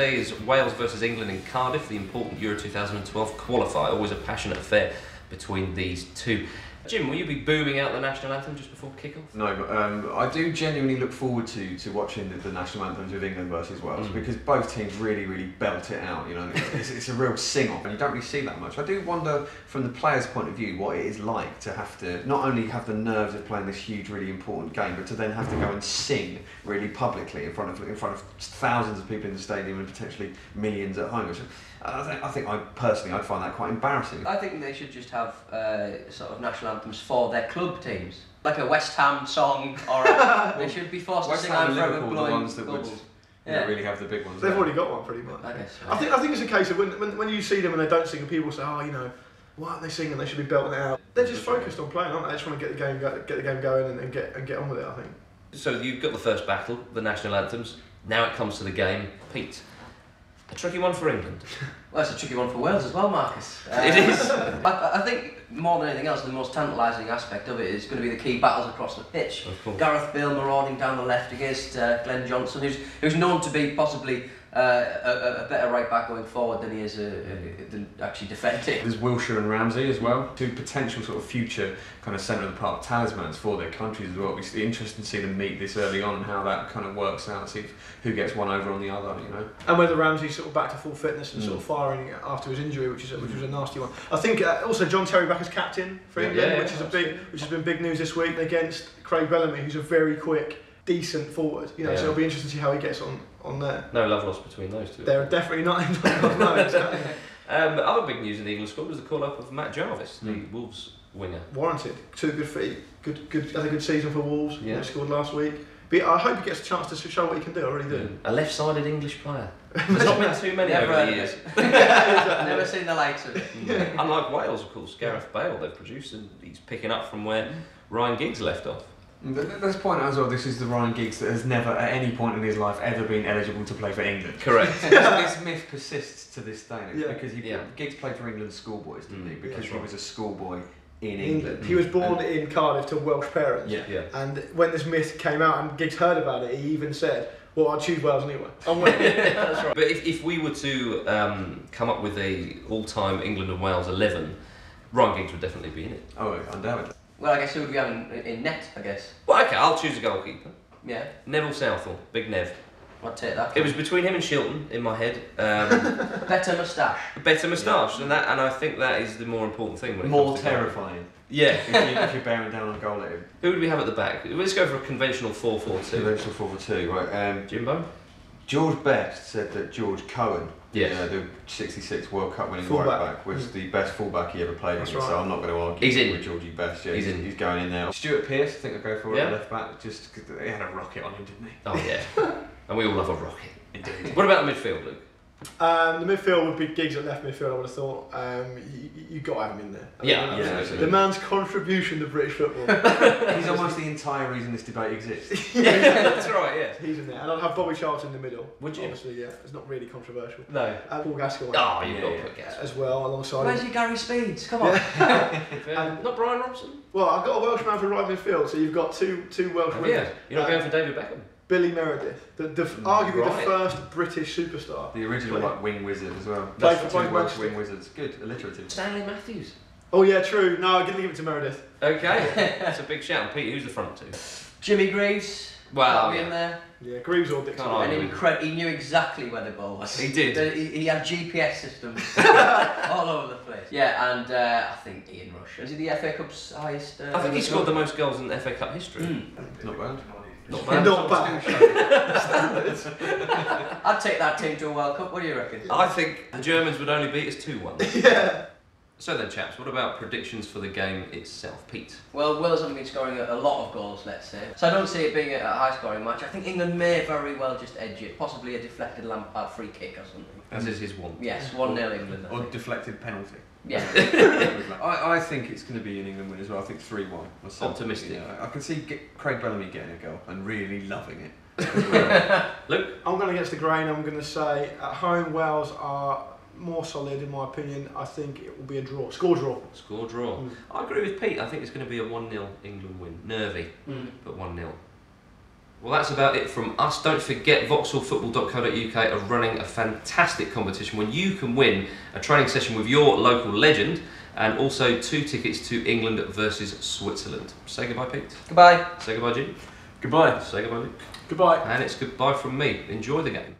Saturday is Wales versus England in Cardiff, the important Euro 2012 qualifier. Always a passionate affair between these two. Jim, will you be booming out the national anthem just before kick-off? No, but I do genuinely look forward to watching the national anthems with England versus Wales because both teams really belt it out. You know, it's a real sing-off, and you don't really see that much. I do wonder, from the players' point of view, what it is like to have to not only have the nerves of playing this huge, really important game, but to then have to go and sing really publicly in front of thousands of people in the stadium and potentially millions at home. I think I'd find that quite embarrassing. I think they should just have sort of national anthems for their club teams, like a West Ham song, or they should be forced to sing "I'm Forever Blowing" the ones that would really have the big ones. They've already got one pretty much. I guess. I think it's a case of when you see them and they don't sing, and people say, oh, you know, why aren't they singing? They should be belting it out. They're just focused on playing, aren't they? They just want to get the game going and get on with it. I think. So you've got the first battle, the national anthems. Now it comes to the game, Pete. A tricky one for England. Well, it's a tricky one for Wales as well, Marcus. It is. I think more than anything else, the most tantalising aspect of it is going to be the key battles across the pitch. Gareth Bale marauding down the left against Glenn Johnson, who's known to be possibly a better right back going forward than he is than actually defending. There's Wilshere and Ramsey as well, two potential sort of future kind of centre of the park talismans for their countries as well. It's interesting to see them meet this early on and how that kind of works out, see who gets one over on the other, you know. And whether Ramsey's sort of back to full fitness and sort of firing after his injury, which was a nasty one. I think also John Terry back as captain for England, which has been big news this week against Craig Bellamy, who's a very quick, decent forward. You know, so it'll be interesting to see how he gets on there. No love lost between those two. They're definitely not in love, no, exactly. Other big news in the England squad was the call-up of Matt Jarvis, the Wolves winger. Warranted. 2 good feet. Had a good season for Wolves. He scored last week. But I hope he gets a chance to show what he can do. I really do. A left-sided English player. There's not been too many over the years. Never seen the likes of it. Unlike Wales, of course, Gareth Bale they've produced, and he's picking up from where Ryan Giggs left off. Let's point out as well, this is the Ryan Giggs that has never at any point in his life ever been eligible to play for England. Correct. This myth persists to this day because Giggs played for England's schoolboys, didn't he? Because he was a schoolboy in England. He was born in Cardiff to Welsh parents. And when this myth came out and Giggs heard about it, he even said, well, I'd choose Wales anyway. That's right. But if we were to come up with a all-time England and Wales 11, Ryan Giggs would definitely be in it. Oh, undoubtedly. Well, I guess who would we have in net, I guess? Well, okay, I'll choose a goalkeeper. Yeah. Neville Southall, Big Nev. I'd take that. It was between him and Shilton in my head. Better moustache. Better moustache, and I think that is the more important thing. When it more comes to terrifying. Yeah. if you're bearing down on goal at him. Who would we have at the back? Let's go for a conventional 4-4-2. Conventional 4-4-2, right. Jimbo? George Best said that George Cohen, the 66 World Cup winning right back, was the best fullback he ever played against, so I'm not going to argue with Georgie Best. Yeah, he's going in there. Stuart Pearce, I think I'll go for at left back, just because he had a rocket on him, didn't he? Oh yeah, and we all love a rocket. Indeed. What about the midfield, Luke? The midfield would be Giggs at left midfield, I would have thought. You've got to have him in there. The man's contribution to British football. He's almost the entire reason this debate exists. That's right, yeah. He's in there. And I'd have Bobby Charlton in the middle. Would you? Obviously, yeah. It's not really controversial. No. Paul Gascoigne. Oh, you've got to put Gascoigne. As well, alongside Where's your Gary Speeds? Come on. Not Brian Robson? Well, I've got a Welshman for right midfield, so you've got two Welsh wingers. Yeah, you're not going for David Beckham? Billy Meredith, arguably the first British superstar. The original wing wizard as well. Played for both Welsh wing wizards. Good, alliterative. Stanley Matthews. Oh yeah, true. No, I'm going to give it to Meredith. Okay, that's a big shout. Pete, who's the front two? Jimmy Greaves. Wow. In there. Yeah, Greaves or Dixon. And he knew exactly where the ball was. He did. He had GPS systems all over the place. Yeah, and I think Ian Rush. Is he the FA Cup's highest? I think he scored the most goals in FA Cup history. Not bad. Not bad. Not bad. I'd take that team to a World Cup. What do you reckon? I think the Germans would only beat us 2-1. Yeah. So then, chaps, what about predictions for the game itself? Pete? Well, Wales haven't been scoring a lot of goals, let's say. So I don't see it being a high-scoring match. I think England may very well just edge it. Possibly a deflected Lampard free kick or something. As is his one. Yes, 1-0 England. Or deflected penalty. Yeah. I think it's going to be an England win as well. I think 3-1. Optimistic. Yeah, I can see Craig Bellamy getting a goal and really loving it. Luke? I'm going against the grain. I'm going to say at home Wales are more solid in my opinion. I think it will be a draw. Score draw. Score draw. I agree with Pete. I think it's going to be a 1-0 England win. Nervy, but 1-0. Well, that's about it from us. Don't forget, vauxhallfootball.co.uk are running a fantastic competition where you can win a training session with your local legend and also 2 tickets to England versus Switzerland. Say goodbye, Pete. Goodbye. Say goodbye, Jim. Goodbye. Say goodbye, Luke. Goodbye. And it's goodbye from me. Enjoy the game.